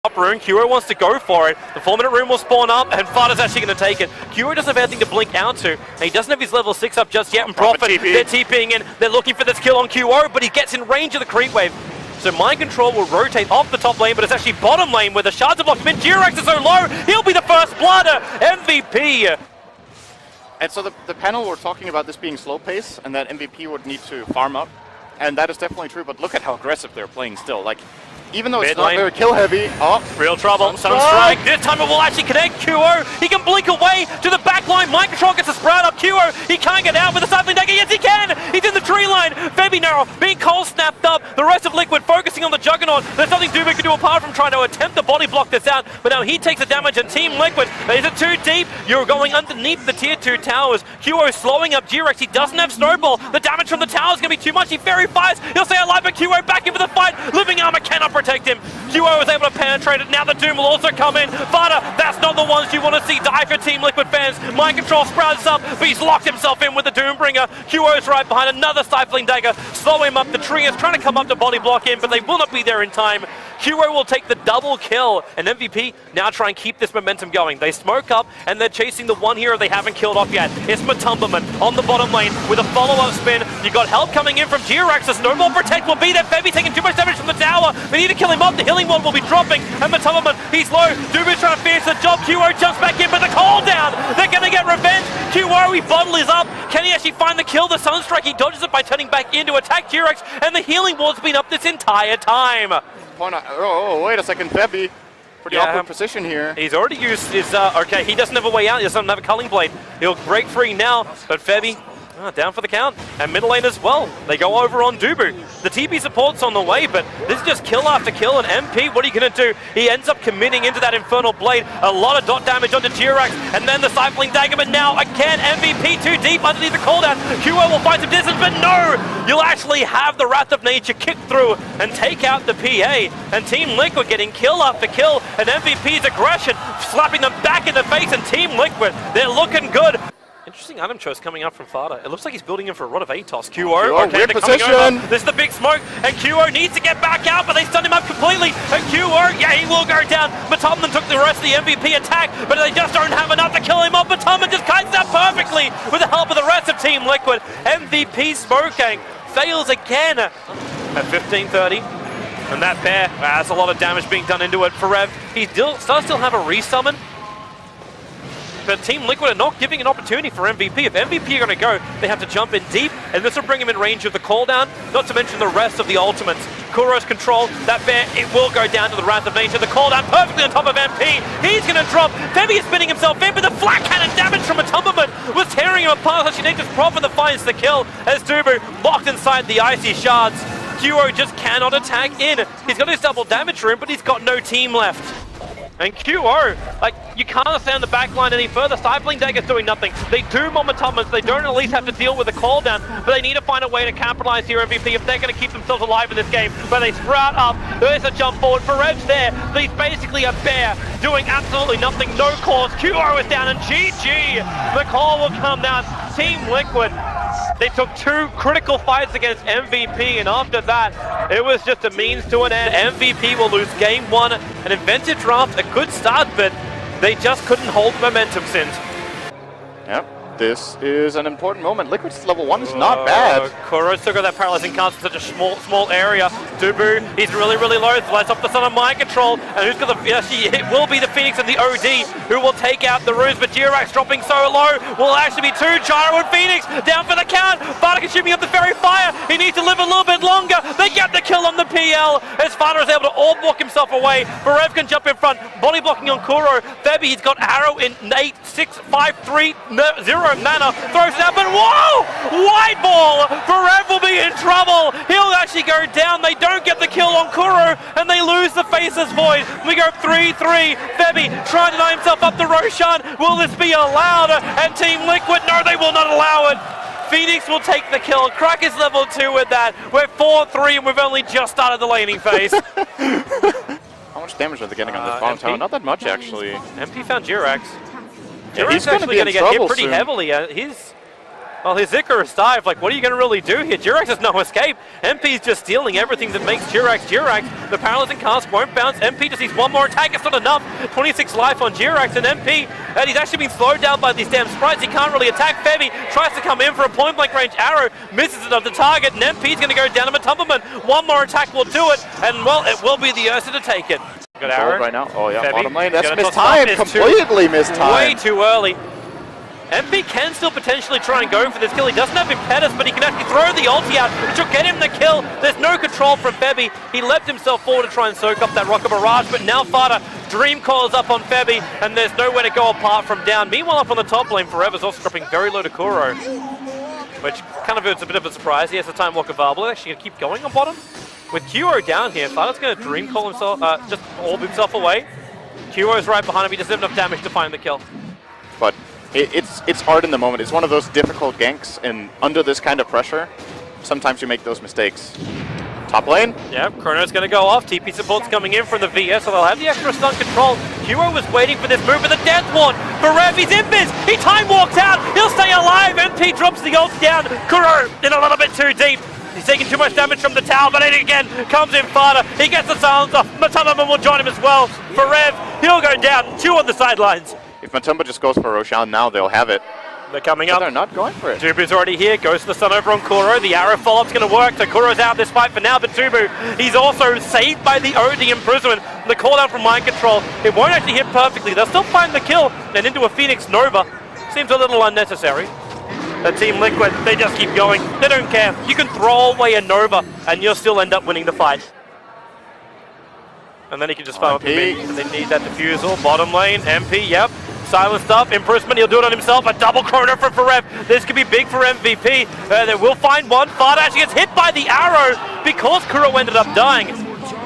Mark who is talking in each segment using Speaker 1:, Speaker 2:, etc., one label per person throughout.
Speaker 1: Top rune. Kuro wants to go for it. The 4-minute rune will spawn up, and Fada's actually going to take it. Kuro doesn't have anything to blink out to, and he doesn't have his level 6 up just yet. And Profit, they're TPing in. They're looking for this kill on Kuro, but he gets in range of the creep wave. So Mind Control will rotate off the top lane, but it's actually bottom lane where the shards are blocked him in. G-Rex is so low, he'll be the first blood. MVP.
Speaker 2: And so the panel were talking about this being slow pace, and that MVP would need to farm up. And that is definitely true, but look at how aggressive they're playing still. Like, even though it's not very kill heavy. Oh,
Speaker 1: real trouble. Sunstrike. This time it will actually connect. Kuro, he can blink away to the back line. Mind Control gets a sprout up. Kuro, he can't get out with a cycling dagger. Yes, he can. He's in the tree line. Febby now being cold snapped up. The rest of Liquid focusing on the Juggernaut. There's nothing Dubik can do apart from trying to attempt to body block this out. But now he takes the damage, and Team Liquid, is it too deep? You're going underneath the tier 2 towers. Kuro slowing up G-Rex. He doesn't have Snowball. The damage from the tower is going to be too much. He fairy fires. He'll stay alive, but Kuro back in for the fight. Living Armor cannot protect him. Kuro was able to penetrate it. Now the Doom will also come in. Fada, that's not the ones you want to see die for Team Liquid fans. Mind Control sprouts up, but he's locked himself in with the Doombringer. Kuro's right behind, another Stifling Dagger. Slow him up. The tree is trying to come up to body block him, but they will not be there in time. Kuro will take the double kill, and MVP now try and keep this momentum going. They smoke up, and they're chasing the one hero they haven't killed off yet. It's Matumberman on the bottom lane with a follow-up spin. You got help coming in from G-Rex. The Snowball Protect will be there. Febby taking too much damage from the tower. They need to kill him off. The healing ward will be dropping, and Matumberman, he's low. Dubik's trying to finish the job. Kuro jumps back in, but the call down. They're going to get revenge. Kuro, he bottle is up. Can he actually find the kill? The Sunstrike, he dodges it by turning back in to attack G-Rex, and the healing ward's been up this entire time.
Speaker 2: Oh, wait a second, Febby. Pretty awkward position here.
Speaker 1: He's already used his, okay, he doesn't have a way out, he doesn't have a culling blade. He'll break free now, but Febby, down for the count. And middle lane as well. They go over on Dubu. The TP support's on the way, but this is just kill after kill, and MP, what are you going to do? He ends up committing into that Infernal Blade. A lot of dot damage onto G-Rex, and then the Stifling Dagger, but now again, MVP too deep underneath the cooldown. Kuro will find some distance, but no! You'll actually have the Wrath of Nature kick through and take out the PA, and Team Liquid getting kill after kill, and MVP's aggression slapping them back in the face, and Team Liquid, they're looking good. Interesting item choice coming up from Fada. It looks like he's building in for a Rod of Atos. Kuro, okay, they're coming over. This is the big smoke, and Kuro needs to get back out, but they stunned him up completely. And Kuro, yeah, he will go down. Matumberman took the rest of the MVP attack, but they just don't have enough to kill him off. Matumberman just kites that perfectly with the help of the rest of Team Liquid. MVP Smoke Gang fails again at 15:30. And that pair, that's a lot of damage being done into it for Rev. He does still have a resummon, but Team Liquid are not giving an opportunity for MVP. If MVP are going to go, they have to jump in deep, and this will bring him in range of the cooldown, not to mention the rest of the ultimates. Kuro's control, that bear, it will go down to the Wrath of Nature. The cooldown perfectly on top of MP. He's going to drop. Febby is spinning himself in, but the flat cannon damage from Matumberman was tearing him apart. Actually, Nature's Prophet that finds the kill as Dubu locked inside the icy shards. Kuro just cannot attack in. He's got his double damage room, but he's got no team left. And Kuro, like, you can't stand the back line any further. Stifling Dagger's doing nothing. They do Matumberman, so they don't at least have to deal with the call down, but they need to find a way to capitalize here, MVP, if they're going to keep themselves alive in this game. But they sprout up. There's a jump forward for Revs there. He's basically a bear doing absolutely nothing. No cause. Kuro is down, and GG. The call will come down. Team Liquid, they took 2 critical fights against MVP, and after that, it was just a means to an end. MVP will lose game 1. An invented draft, a good start, but they just couldn't hold momentum since.
Speaker 2: Yep, this is an important moment. Liquid's level 1 is not bad.
Speaker 1: Kuro still got that paralyzing cast in such a small area. Dubu, he's really low. Lights off the sun on Mind Control, and who's got the? It will be the Phoenix and the OD who will take out the runes. But G-Rex dropping so low will actually be 2. Gyro and Phoenix down for the count. Fada consuming up the fairy fire. He needs to live a little bit longer. They get the kill on the PL as Fada is able to orb walk himself away. Barev can jump in front, body blocking on Kuro. Febby, he's got arrow in 8, 6, 5, 3, 0 mana. Throws it out, but whoa! White ball! Barev will be in trouble. He'll actually go down. They don't get the kill on Kuro, and they lose the Faceless Void. We go 3-3. Febby trying to deny himself up to Roshan. Will this be allowed? And Team Liquid, no, they will not allow it. Phoenix will take the kill. Crack is level 2 with that. We're 4-3, and we've only just started the laning phase.
Speaker 2: How much damage are they getting on this bottom tower? Not that much, actually.
Speaker 1: MP found G-Rex.
Speaker 2: Yeah,
Speaker 1: G-Rex
Speaker 2: he's actually
Speaker 1: going to get hit pretty
Speaker 2: soon.
Speaker 1: heavily. Well, his Icarus dive, like, what are you going to really do here? Jirax has no escape. MP's just stealing everything that makes Jirax Jirax. The paralyzing cast won't bounce. MP just needs one more attack. It's not enough. 26 life on Jirax, and MP, and he's actually been slowed down by these damn sprites. He can't really attack. Febby tries to come in for a point-blank range arrow, misses it on the target, and MP's going to go down to Matumberman. One more attack will do it, and, well, it will be the Ursa to take it. Good arrow.
Speaker 2: Right now. Oh, yeah,
Speaker 1: Febby,
Speaker 2: bottom lane. That's
Speaker 1: mistimed.
Speaker 2: Completely mistimed.
Speaker 1: Way too early. MP can still potentially try and go for this kill. He doesn't have Impetus, but he can actually throw the ulti out, which will get him the kill. There's no control from Febby. He leapt himself forward to try and soak up that Rocket Barrage, but now Fada Dream calls up on Febby, and there's nowhere to go apart from down. Meanwhile, up on the top lane, Forever's also dropping very low to Kuro, which kind of is a bit of a surprise. He has the Time Walk available. Actually going to keep going on bottom. With Kuro down here, Fada's going to Dream call himself, just orb himself away. Kuro's right behind him. He doesn't have enough damage to find the kill.
Speaker 2: But it's hard in the moment. It's one of those difficult ganks, and under this kind of pressure, sometimes you make those mistakes. Top lane.
Speaker 1: Yep, Chrono's going to go off. TP support's coming in from the VS, so they'll have the extra stun control. Kuro was waiting for this move, but the Death Ward. Barev, he's invis. He time walks out. He'll stay alive. MP drops the ult down. Kuro in a little bit too deep. He's taking too much damage from the tower, but it again comes in Fada. He gets the silence off. Matumberman will join him as well. Barev, he'll go down. Two on the sidelines.
Speaker 2: If Matumba just goes for Roshan now, they'll have it.
Speaker 1: They're coming
Speaker 2: but
Speaker 1: up.
Speaker 2: They're not going for it.
Speaker 1: Dubu's already here. Goes to the stun over on Kuro. The arrow follow-up's going to work. So Kuro's out of this fight for now, but Dubu, he's also saved by the OD imprisonment. The call-down from Mind Control. It won't actually hit perfectly. They'll still find the kill and into a Phoenix Nova. Seems a little unnecessary. The Team Liquid, they just keep going. They don't care. You can throw away a Nova and you'll still end up winning the fight. And then he can just farm up a mid. They need that defusal. Bottom lane, MP, yep. Silenced up, imprisonment, he'll do it on himself. A double Chrono for Forev. This could be big for MVP. They will find one. Fada actually gets hit by the arrow because Kuro ended up dying.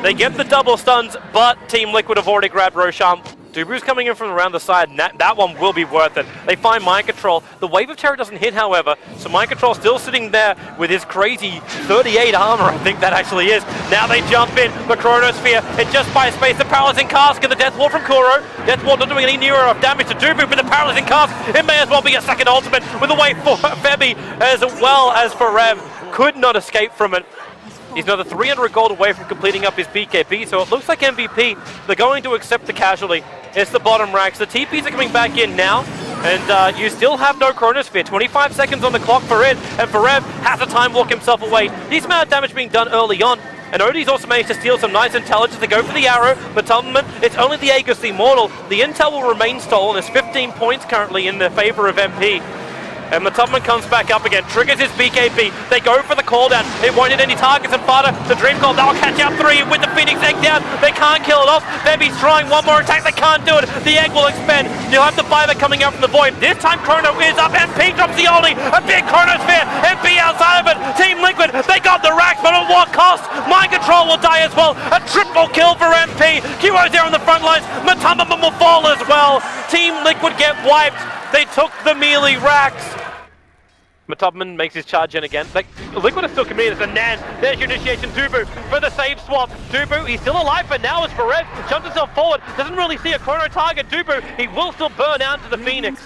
Speaker 1: They get the double stuns, but Team Liquid have already grabbed Roshan. Dubu's coming in from around the side, and that one will be worth it. They find Mind Control. The Wave of Terror doesn't hit, however, so Mind Control still sitting there with his crazy 38 armor, I think that actually is. Now they jump in, the Chronosphere, it just buys space, the Paralyzing Cask and the Death Ward from Kuro. Death Ward not doing any nearer of damage to Dubu, but the Paralyzing Cask, it may as well be a second ultimate with the way for Febby as well as Forev. Could not escape from it. He's another 300 gold away from completing up his BKB, so it looks like MVP, they're going to accept the casualty. It's the bottom racks. The TPs are coming back in now, and you still have no Chronosphere. 25 seconds on the clock for it, and Forev has to time walk himself away. Decent amount of damage being done early on, and Odie's also managed to steal some nice intelligence to go for the arrow, but Matumberman, it's only the Aegis Immortal. The intel will remain stolen. There's 15 points currently in the favor of MP. And Matumberman comes back up again, triggers his BKB. They go for the call down. It won't hit any targets, and Fada, the Dream Call, they'll catch out 3 with the Phoenix Egg down. They can't kill it off. Febby's trying one more attack. They can't do it. The egg will expand. You'll have the Fiver coming out from the void. This time Chrono is up. MP drops the only. A big Chronosphere. MP outside of it. Team Liquid, they got the racks, but at what cost? Mind Control will die as well. A triple kill for MP. Kuro's there on the front lines. Matumberman will fall as well. Team Liquid get wiped. They took the melee racks. Matumberman makes his charge in again. Like, Liquid is still committed, and then there's your initiation. Dubu for the save swap. Dubu, he's still alive, but now as Forev jumps himself forward, doesn't really see a Chrono target. Dubu, he will still burn out to the Phoenix.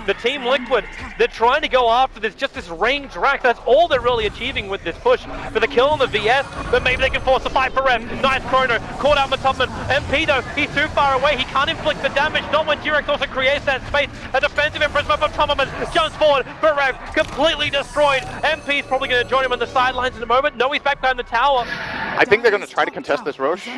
Speaker 1: The Team Liquid, they're trying to go after this, just this range rack. That's all they're really achieving with this push. For the kill on the VS, but maybe they can force the fight. Forev, nice Chrono, caught out Matumberman. MP though, he's too far away. He can't inflict the damage, not when Jirax also creates that space. A defensive imprisonment from Matumberman, jumps forward. Forev, completely destroyed. MP's probably going to join him on the sidelines in a moment. No, he's back behind the tower.
Speaker 2: I think they're going to try to contest this Roche,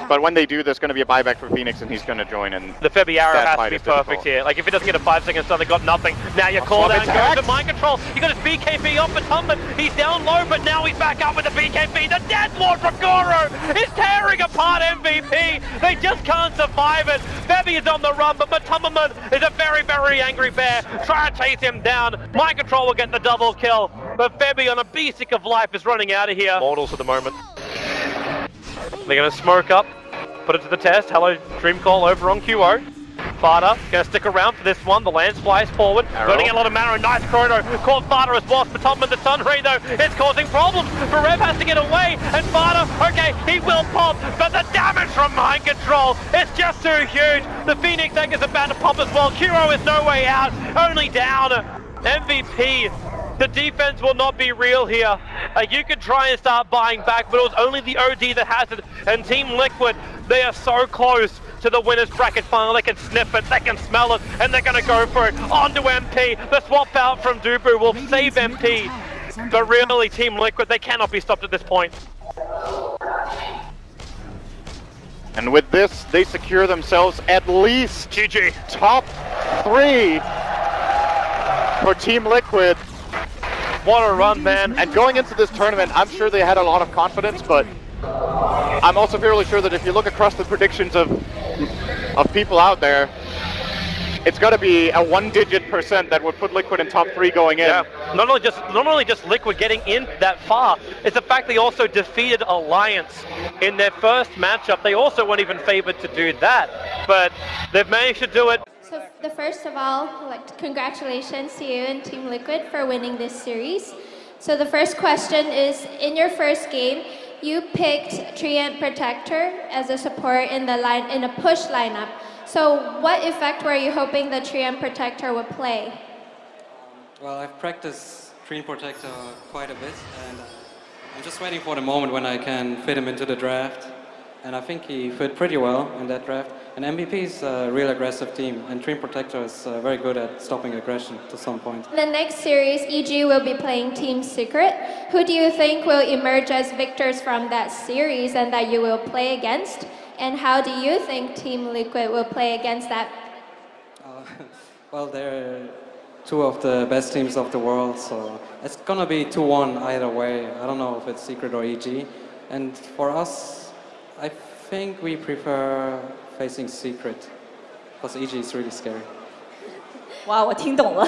Speaker 2: but when they do, there's going to be a buyback for Phoenix, and he's going to join. And
Speaker 1: the Febby arrow has to be perfect here. Like, if it doesn't get a 5-second stun, they got nothing. Now you call down, goes to Mind Control. You got his BKB off Matumberman. He's down low, but now he's back up with the BKB. The Death Ward from Goro is tearing apart MVP. They just can't survive it. Febby is on the run, but Matumberman is a very, very angry bear. Try to chase him down. Mind Control will get the double kill, but Febby on a basic of life is running out of here. Mortals for the moment. They're going to smoke up, put it to the test. Hello, Dream Call over on QO. Fada going to stick around for this one. The Lance flies forward, burning a lot of mana. Nice Chrono. Caught Fada as well. Matumberman, the Sun Ray though, it's causing problems. Forev has to get away, and Fada, okay, he will pop, but the damage from Mind Control is just too huge. The Phoenix Egg is about to pop as well. Kuro is no way out, only down. MVP The defense will not be real here. You could try and start buying back, but it was only the OD that has it. And Team Liquid, they are so close to the winner's bracket final. They can sniff it, they can smell it, and they're going to go for it. On to MP. The swap out from Dubu will save MP. But really, Team Liquid, they cannot be stopped at this point.
Speaker 2: And with this, they secure themselves at least
Speaker 1: GG.
Speaker 2: top 3 for Team Liquid.
Speaker 1: What a run, man.
Speaker 2: And going into this tournament, I'm sure they had a lot of confidence, but I'm also fairly sure that if you look across the predictions of people out there, it's got to be a 1-digit % that would put Liquid in top 3 going in.
Speaker 1: Yeah, not only just Liquid getting in that far, it's the fact they also defeated Alliance in their first matchup. They also weren't even favored to do that, but they've managed to do it.
Speaker 3: So first of all, congratulations to you and Team Liquid for winning this series. So the first question is, in your first game, you picked Treant Protector as a support in a push lineup. So what effect were you hoping the Treant Protector would play?
Speaker 4: Well, I've practiced Treant Protector quite a bit, and I'm just waiting for the moment when I can fit him into the draft. And I think he fit pretty well in that draft. And MVP is a real aggressive team, and Treant Protector is very good at stopping aggression to some point.
Speaker 3: In the next series, EG will be playing Team Secret. Who do you think will emerge as victors from that series and that you will play against? And how do you think Team Liquid will play against that?
Speaker 4: Well, they're 2 of the best teams of the world, so it's gonna be 2-1 either way. I don't know if it's Secret or EG. And for us, I think we prefer facing Secret, because EG is really scary.
Speaker 5: 哇，我听懂了。